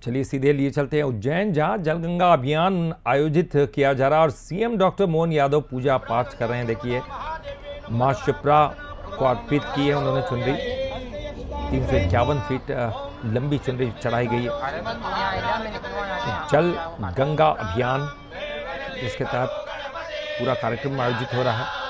चलिए सीधे लिए चलते हैं उज्जैन, जहां जलगंगा अभियान आयोजित किया जा रहा है और सीएम डॉक्टर मोहन यादव पूजा पाठ कर रहे हैं। देखिए मां शिप्रा को अर्पित की है उन्होंने चुनरी, 351 फीट लंबी चुनरी चढ़ाई गई है। जल गंगा अभियान जिसके तहत पूरा कार्यक्रम आयोजित हो रहा है।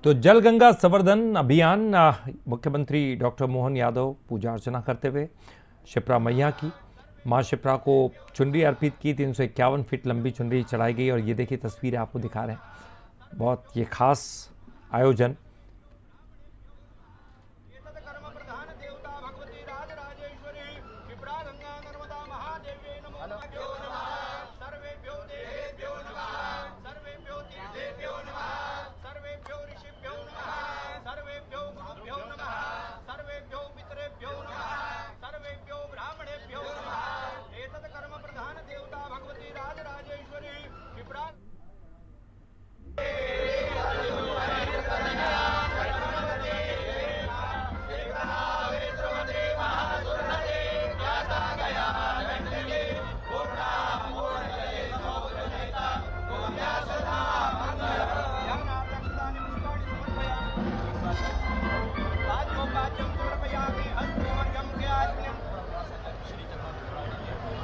तो जल गंगा संवर्धन अभियान मुख्यमंत्री डॉक्टर मोहन यादव पूजा अर्चना करते हुए शिप्रा मैया की, मां शिप्रा को चुनरी अर्पित की, 351 फीट लंबी चुनरी चढ़ाई गई। और ये देखिए तस्वीरें आपको दिखा रहे हैं, बहुत ये खास आयोजन।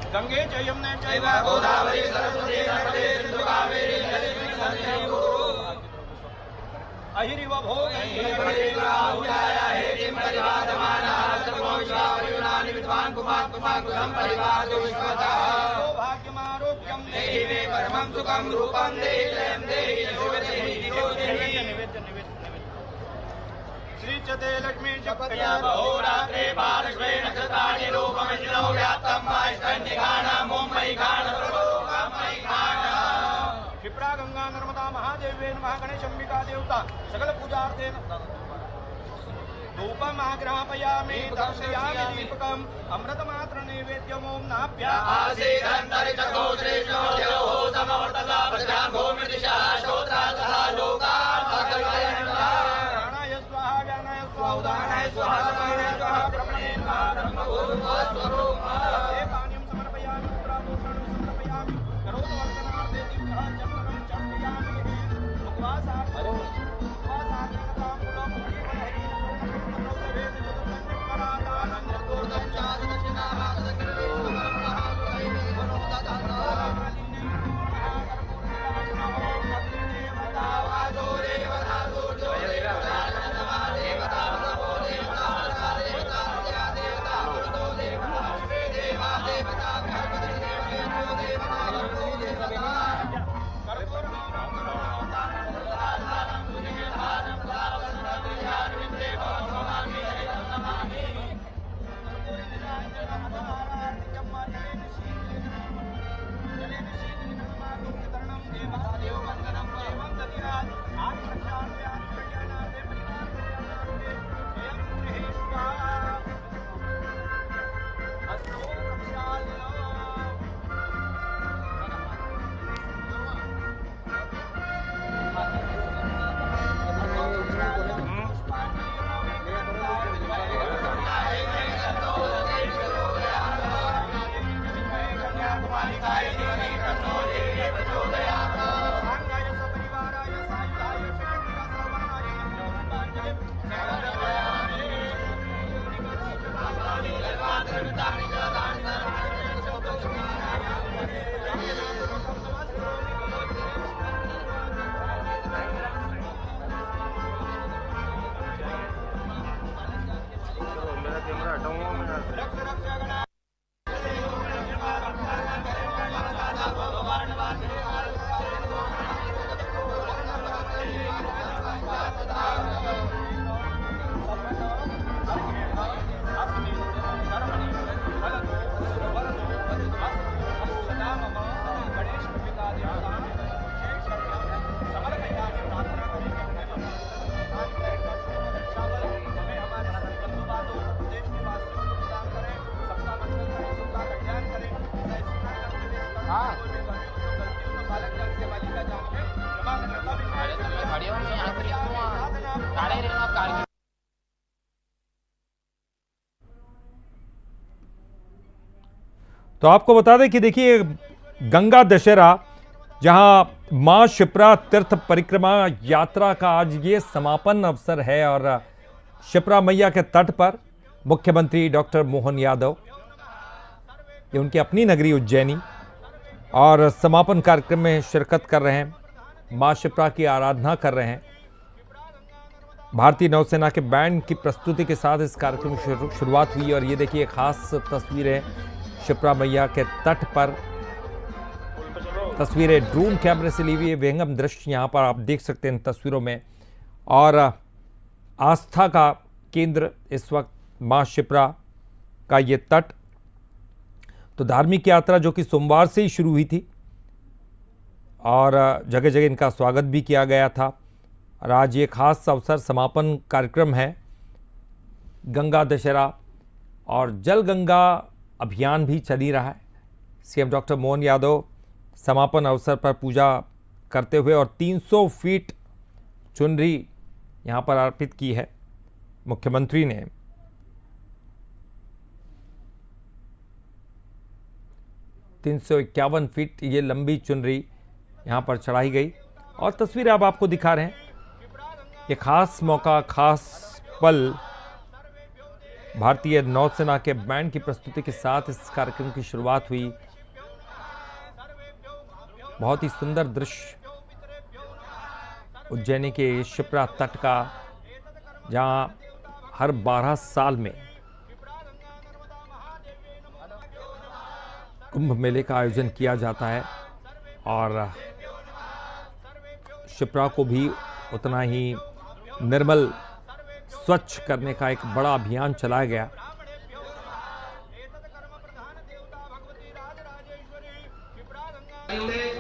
गंगे च यमुने चैव गोदावरी सरस्वती नर्मदे सिंधु कावेरी जलेस्मिन् सन्निधिं कुरु। अहिरिव भोगैः परिवाहुजाया हेतिं परिवादमानः सर्वो विश्वावयुनानि विद्वान् कुमाकुसं परिवादो विश्वतः। सौभाग्यमारोग्यं देहि मे परमं सुखं रूपं देहि जयं देहि यशो देहि। श्रीचते लक्ष्मी चपया बहुरात्रे बालक्ष्मे नक्षत्राणि रूपमिष्णो व्यात्तं माष्टन्निघानं मुम्बई घाण सर्वोकामयि घाण। क्षिप्रा गंगा नर्मदा महादेव्ये नमः। गणेशंबिका देवता सकल पूजार्थे धूपम् आग्रापयामि दर्शयामि दीपकम् अमृतमात्र नैवेद्यम् ओं नाभ्या आसीदन्तरिक्षगो श्रेष्ठो देवो समवर्तता प्रजां भूमिर्दिशा श्रोत्रातः लोकान् अकल्पयन्ता। प्राणाय स्वाहा व्यानाय स्वाहा उदानाय स्वाहा समानाय स्वाहा ब्रह्मणे नमः। ब्रह्मभूतस्वरूपः एकान्यं समर्पयामि पुत्रादोषाणं समर्पयामि करोतवर्धनार्थे दीर्घः चन्द्रं चर्पयामि मुखवासार्थं देवा तो आपको बता दें कि देखिए गंगा दशहरा, जहां मां शिप्रा तीर्थ परिक्रमा यात्रा का आज ये समापन अवसर है और शिप्रा मैया के तट पर मुख्यमंत्री डॉक्टर मोहन यादव, ये उनकी अपनी नगरी उज्जैनी, और समापन कार्यक्रम में शिरकत कर रहे हैं, मां शिप्रा की आराधना कर रहे हैं। भारतीय नौसेना के बैंड की प्रस्तुति के साथ इस कार्यक्रम की शुरुआत हुई और ये देखिए खास तस्वीरें शिप्रा मैया के तट पर, तस्वीरें ड्रोन कैमरे से ली हुई है, विहंगम दृश्य यहां पर आप देख सकते हैं इन तस्वीरों में। और आस्था का केंद्र इस वक्त मां शिप्रा का ये तट। तो धार्मिक यात्रा जो कि सोमवार से ही शुरू हुई थी और जगह जगह इनका स्वागत भी किया गया था और आज ये खास अवसर समापन कार्यक्रम है गंगा दशहरा, और जल गंगा अभियान भी चल ही रहा है। सीएम डॉक्टर मोहन यादव समापन अवसर पर पूजा करते हुए और 300 फीट चुनरी यहाँ पर अर्पित की है मुख्यमंत्री ने। ₹351 फीट ये लंबी चुनरी यहाँ पर चढ़ाई गई और तस्वीरें अब आपको दिखा रहे हैं। ये खास मौका, खास पल, भारतीय नौसेना के बैंड की प्रस्तुति के साथ इस कार्यक्रम की शुरुआत हुई। बहुत ही सुंदर दृश्य उज्जैनी के शिप्रा तट का, जहां हर 12 साल में कुंभ मेले का आयोजन किया जाता है और शिप्रा को भी उतना ही निर्मल, स्वच्छ करने का एक बड़ा अभियान चलाया गया।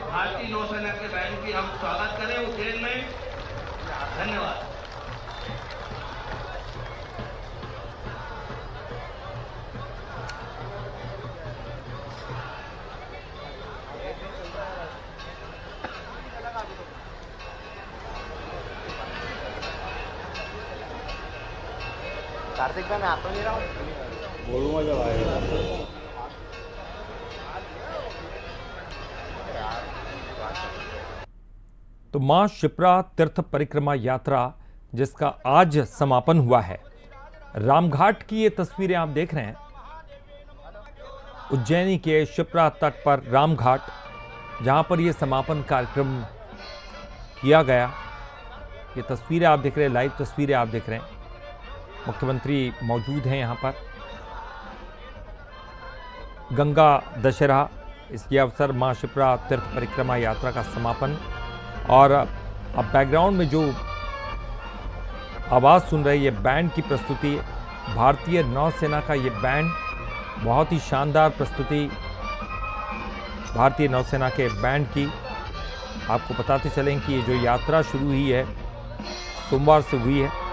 भारतीय नौसेना के बैंड की हम स्वागत करें उज्जैन में। धन्यवाद। कार्तिक भाई मैं आता नहीं रहा हूँ, बोलूँगा जब आएगा। तो मां शिप्रा तीर्थ परिक्रमा यात्रा जिसका आज समापन हुआ है, रामघाट की ये तस्वीरें आप देख रहे हैं। उज्जैनी के शिप्रा तट पर रामघाट, जहां पर ये समापन कार्यक्रम किया गया। ये तस्वीरें आप देख रहे हैं, लाइव तस्वीरें आप देख रहे हैं। मुख्यमंत्री मौजूद हैं यहां पर। गंगा दशहरा, इसके अवसर मां शिप्रा तीर्थ परिक्रमा यात्रा का समापन। और अब बैकग्राउंड में जो आवाज़ सुन रहे हैं, ये बैंड की प्रस्तुति, भारतीय नौसेना का ये बैंड, बहुत ही शानदार प्रस्तुति भारतीय नौसेना के बैंड की। आपको बताते चलें कि ये जो यात्रा शुरू हुई है सोमवार से हुई है।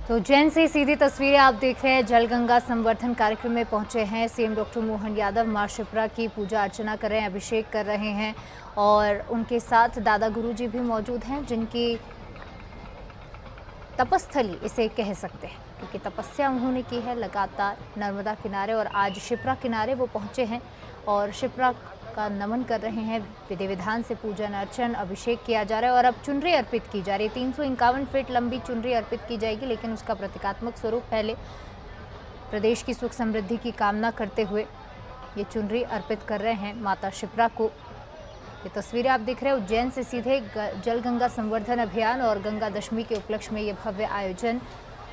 तो उज्जैन से सीधी तस्वीरें आप देख रहे हैं। जलगंगा संवर्धन कार्यक्रम में पहुंचे हैं सीएम डॉक्टर मोहन यादव। मां शिप्रा की पूजा अर्चना कर रहे हैं, अभिषेक कर रहे हैं और उनके साथ दादा गुरुजी भी मौजूद हैं, जिनकी तपस्थली इसे कह सकते हैं, क्योंकि तपस्या उन्होंने की है लगातार नर्मदा किनारे और आज शिप्रा किनारे वो पहुंचे हैं और शिप्रा का नमन कर रहे हैं। विधि विधान से पूजन अर्चन अभिषेक किया जा रहा है और अब चुनरी अर्पित की जा रही है। 351 फीट लंबी चुनरी अर्पित की जाएगी, लेकिन उसका प्रतीकात्मक स्वरूप पहले प्रदेश की सुख समृद्धि की कामना करते हुए ये चुनरी अर्पित कर रहे हैं माता शिप्रा को। ये तस्वीरें आप देख रहे हैं उज्जैन से सीधे। जलगंगा संवर्धन अभियान और गंगा दशमी के उपलक्ष्य में ये भव्य आयोजन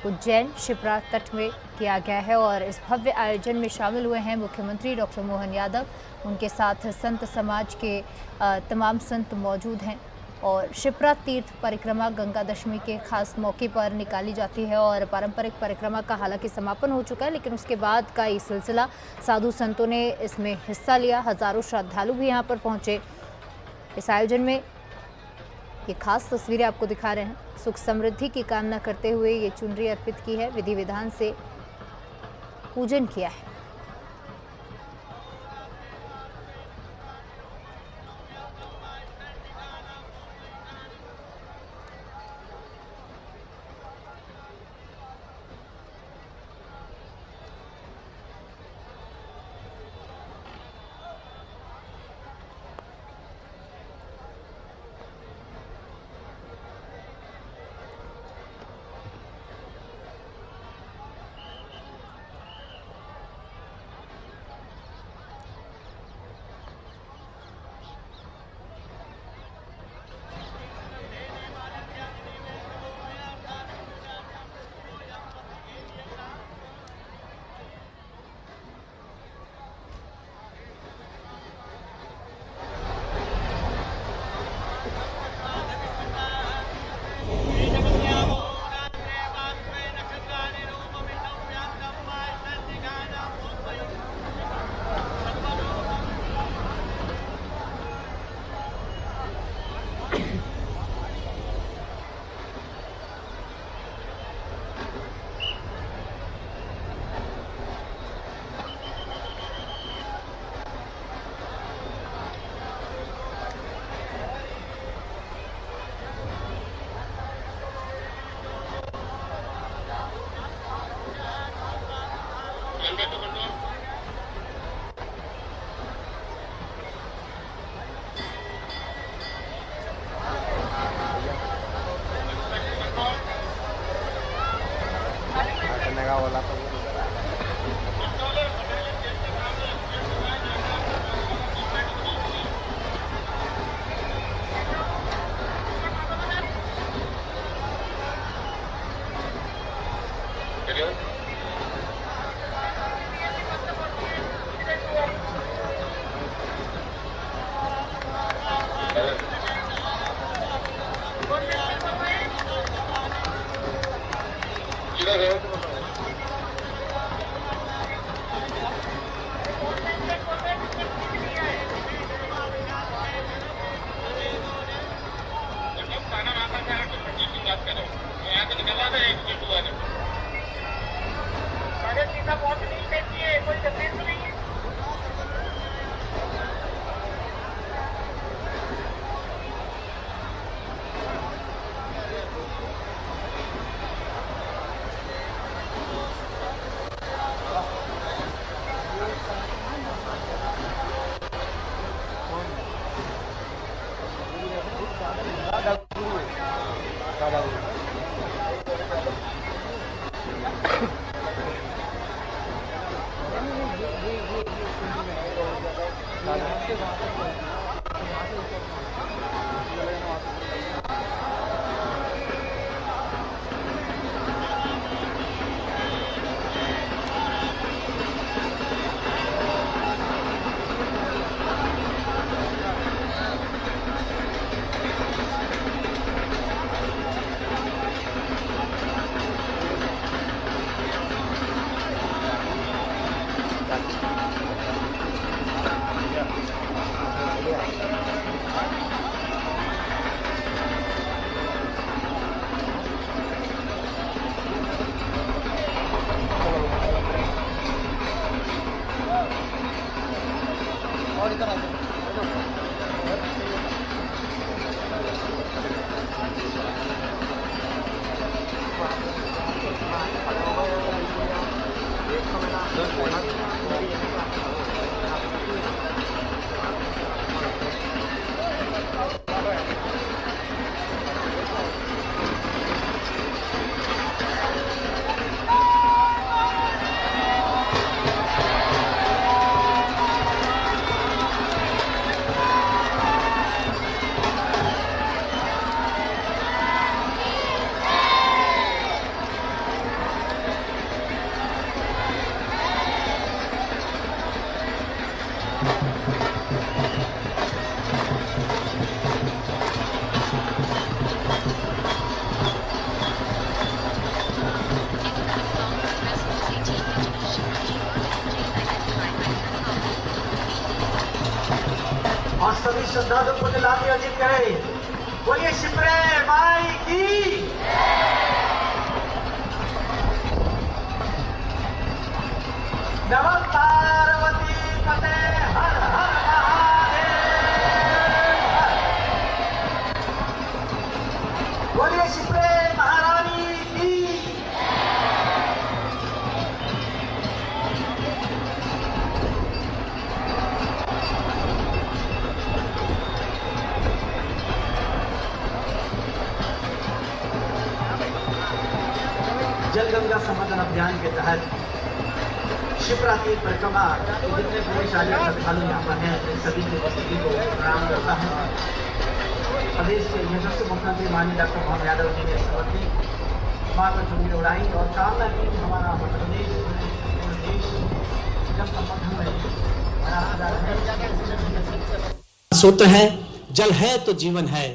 उज्जैन शिप्रा तट में किया गया है और इस भव्य आयोजन में शामिल हुए हैं मुख्यमंत्री डॉक्टर मोहन यादव। उनके साथ संत समाज के तमाम संत मौजूद हैं और शिप्रा तीर्थ परिक्रमा गंगा दशमी के खास मौके पर निकाली जाती है और पारंपरिक परिक्रमा का हालांकि समापन हो चुका है, लेकिन उसके बाद का ये सिलसिला साधु संतों ने इसमें हिस्सा लिया। हजारों श्रद्धालु भी यहाँ पर पहुँचे। इस आयोजन में ये खास तस्वीरें आपको दिखा रहे हैं। सुख समृद्धि की कामना करते हुए ये चुनरी अर्पित की है, विधि विधान से पूजन किया है। श्रद्धालु पुण्य लाभ अर्जित करे। बोलिए शिप्रे माई की। नमः पार्वती पते हर हर महादेव। बोलिए शिप्रे महारानी की। जल गंगा संवर्धन अभियान के तहत शिप्रा की परिक्रमा के जितने पुण्यशाली श्रद्धालु यहाँ पर हैं, सभी की उपस्थिति को प्रणाम करता है। प्रदेश के यशस्वी मुख्यमंत्री माननीय डॉक्टर मोहन यादव जी ने समर्पित मां पर चुनरी उड़ाई और कामना की कि हमारा मध्य प्रदेश पूरे देश जल संवर्धन में सूत्र है, जल है तो जीवन है।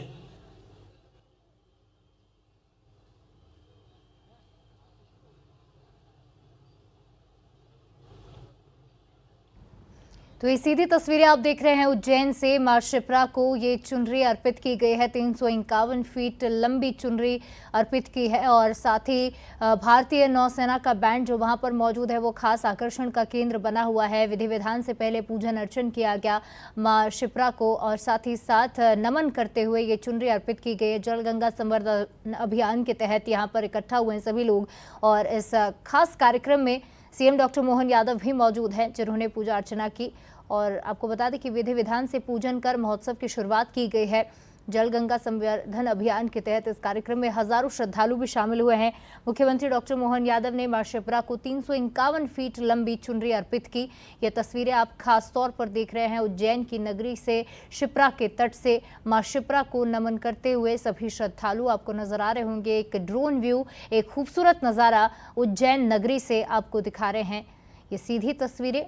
तो ये सीधी तस्वीरें आप देख रहे हैं उज्जैन से। मां शिप्रा को ये चुनरी अर्पित की गई है। 351 फीट लंबी चुनरी अर्पित की है और साथ ही भारतीय नौसेना का बैंड जो वहां पर मौजूद है वो खास आकर्षण का केंद्र बना हुआ है। विधि विधान से पहले पूजन अर्चन किया गया मां शिप्रा को और साथ ही साथ नमन करते हुए ये चुनरी अर्पित की गई है। जल गंगा संवर्धन अभियान के तहत यहाँ पर इकट्ठा हुए हैं सभी लोग और इस खास कार्यक्रम में सीएम डॉक्टर मोहन यादव भी मौजूद हैं जिन्होंने पूजा अर्चना की। और आपको बता दें कि विधि विधान से पूजन कर महोत्सव की शुरुआत की गई है। जल गंगा संवर्धन अभियान के तहत इस कार्यक्रम में हजारों श्रद्धालु भी शामिल हुए हैं। मुख्यमंत्री डॉक्टर मोहन यादव ने मां शिप्रा को 351 फीट लंबी चुनरी अर्पित की। ये तस्वीरें आप खास तौर पर देख रहे हैं उज्जैन की नगरी से, शिप्रा के तट से मां शिप्रा को नमन करते हुए सभी श्रद्धालु आपको नजर आ रहे होंगे। एक ड्रोन व्यू, एक खूबसूरत नज़ारा उज्जैन नगरी से आपको दिखा रहे हैं। ये सीधी तस्वीरें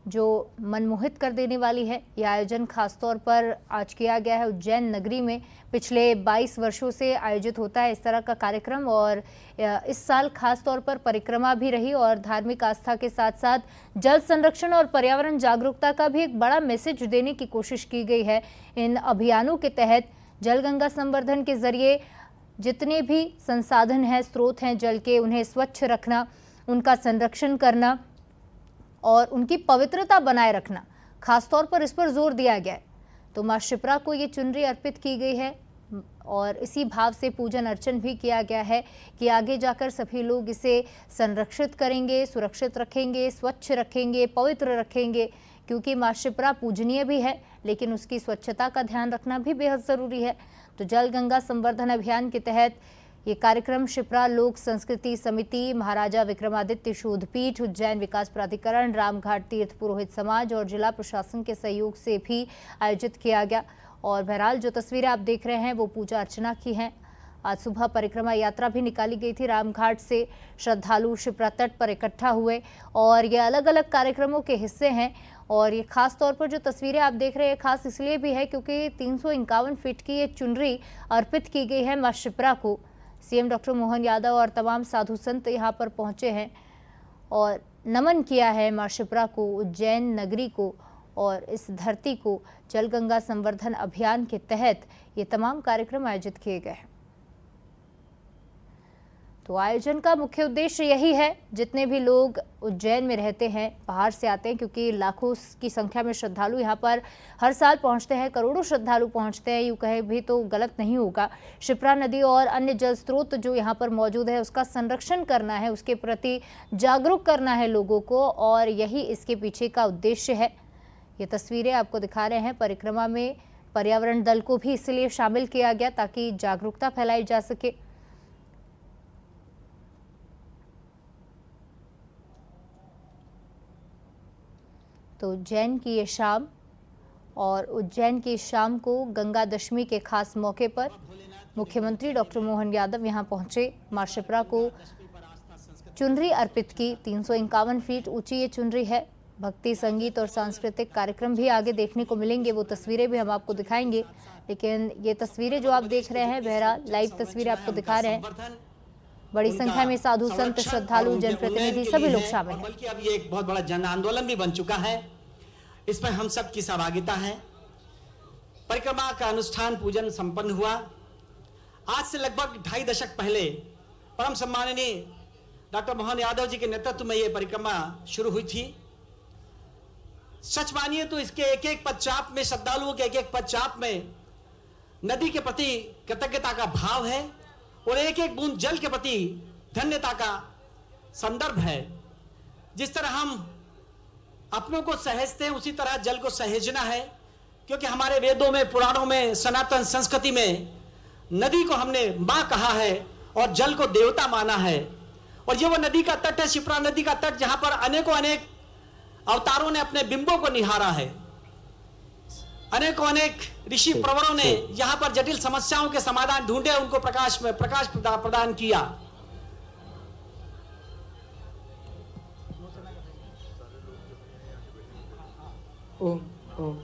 जो मनमोहित कर देने वाली है। यह आयोजन खासतौर पर आज किया गया है उज्जैन नगरी में। पिछले 22 वर्षों से आयोजित होता है इस तरह का कार्यक्रम और इस साल खास तौर पर परिक्रमा भी रही और धार्मिक आस्था के साथ साथ जल संरक्षण और पर्यावरण जागरूकता का भी एक बड़ा मैसेज देने की कोशिश की गई है। इन अभियानों के तहत जल गंगा संवर्धन के जरिए जितने भी संसाधन हैं, स्रोत हैं जल के, उन्हें स्वच्छ रखना, उनका संरक्षण करना और उनकी पवित्रता बनाए रखना, खासतौर पर इस पर जोर दिया गया है। तो मां शिप्रा को ये चुनरी अर्पित की गई है और इसी भाव से पूजन अर्चन भी किया गया है कि आगे जाकर सभी लोग इसे संरक्षित करेंगे, सुरक्षित रखेंगे, स्वच्छ रखेंगे, पवित्र रखेंगे, क्योंकि मां शिप्रा पूजनीय भी है लेकिन उसकी स्वच्छता का ध्यान रखना भी बेहद ज़रूरी है। तो जल गंगा संवर्धन अभियान के तहत ये कार्यक्रम शिप्रा लोक संस्कृति समिति, महाराजा विक्रमादित्य शोधपीठ, उज्जैन विकास प्राधिकरण, रामघाट तीर्थ पुरोहित समाज और जिला प्रशासन के सहयोग से भी आयोजित किया गया। और बहरहाल जो तस्वीरें आप देख रहे हैं वो पूजा अर्चना की हैं। आज सुबह परिक्रमा यात्रा भी निकाली गई थी। रामघाट से श्रद्धालु शिप्रा तट पर इकट्ठा हुए और ये अलग अलग कार्यक्रमों के हिस्से हैं। और ये खास तौर पर जो तस्वीरें आप देख रहे हैं खास इसलिए भी है क्योंकि 351 फीट की ये चुनरी अर्पित की गई है मां शिप्रा को। सीएम डॉक्टर मोहन यादव और तमाम साधु संत यहाँ पर पहुँचे हैं और नमन किया है मां शिप्रा को, उज्जैन नगरी को और इस धरती को। जल गंगा संवर्धन अभियान के तहत ये तमाम कार्यक्रम आयोजित किए गए हैं। तो आयोजन का मुख्य उद्देश्य यही है, जितने भी लोग उज्जैन में रहते हैं, बाहर से आते हैं, क्योंकि लाखों की संख्या में श्रद्धालु यहाँ पर हर साल पहुँचते हैं, करोड़ों श्रद्धालु पहुँचते हैं, यूँ कहे भी तो गलत नहीं होगा। शिप्रा नदी और अन्य जल स्रोत जो यहाँ पर मौजूद है उसका संरक्षण करना है, उसके प्रति जागरूक करना है लोगों को और यही इसके पीछे का उद्देश्य है। ये तस्वीरें आपको दिखा रहे हैं। परिक्रमा में पर्यावरण दल को भी इसलिए शामिल किया गया ताकि जागरूकता फैलाई जा सके। तो उज्जैन की ये शाम और उज्जैन की शाम को गंगा दशमी के खास मौके पर मुख्यमंत्री डॉक्टर मोहन यादव यहां पहुंचे। मां शिप्रा को चुनरी अर्पित की। 351 फीट ऊंची ये चुनरी है। भक्ति, संगीत और सांस्कृतिक कार्यक्रम भी आगे देखने को मिलेंगे, वो तस्वीरें भी हम आपको दिखाएंगे। लेकिन ये तस्वीरें जो आप देख रहे हैं, बहरहाल लाइव तस्वीरें आपको दिखा रहे हैं। बड़ी संख्या में साधु संत, श्रद्धालु, जनप्रतिनिधि सभी लोग शामिल हैं। बल्कि अब ये एक बहुत बड़ा जन आंदोलन भी बन चुका है। इसमें हम सब की सहभागिता है। परिक्रमा का अनुष्ठान पूजन संपन्न हुआ। आज से लगभग 2.5 दशक पहले परम सम्माननीय डॉक्टर मोहन यादव जी के नेतृत्व में यह परिक्रमा शुरू हुई थी। सच मानिए तो इसके एक एक पदचाप में, श्रद्धालुओं के एक एक पदचाप में नदी के प्रति कृतज्ञता का भाव है और एक एक बूंद जल के प्रति धन्यता का संदर्भ है। जिस तरह हम अपनों को सहेजते हैं उसी तरह जल को सहेजना है, क्योंकि हमारे वेदों में, पुराणों में, सनातन संस्कृति में नदी को हमने मां कहा है और जल को देवता माना है। और ये वो नदी का तट है, शिप्रा नदी का तट, जहां पर अनेकों अनेक अवतारों ने अपने बिंबों को निहारा है। अनेकों अनेक ऋषि प्रवरों ने यहां पर जटिल समस्याओं के समाधान ढूंढे, उनको प्रकाश प्रदान किया। ओम ओम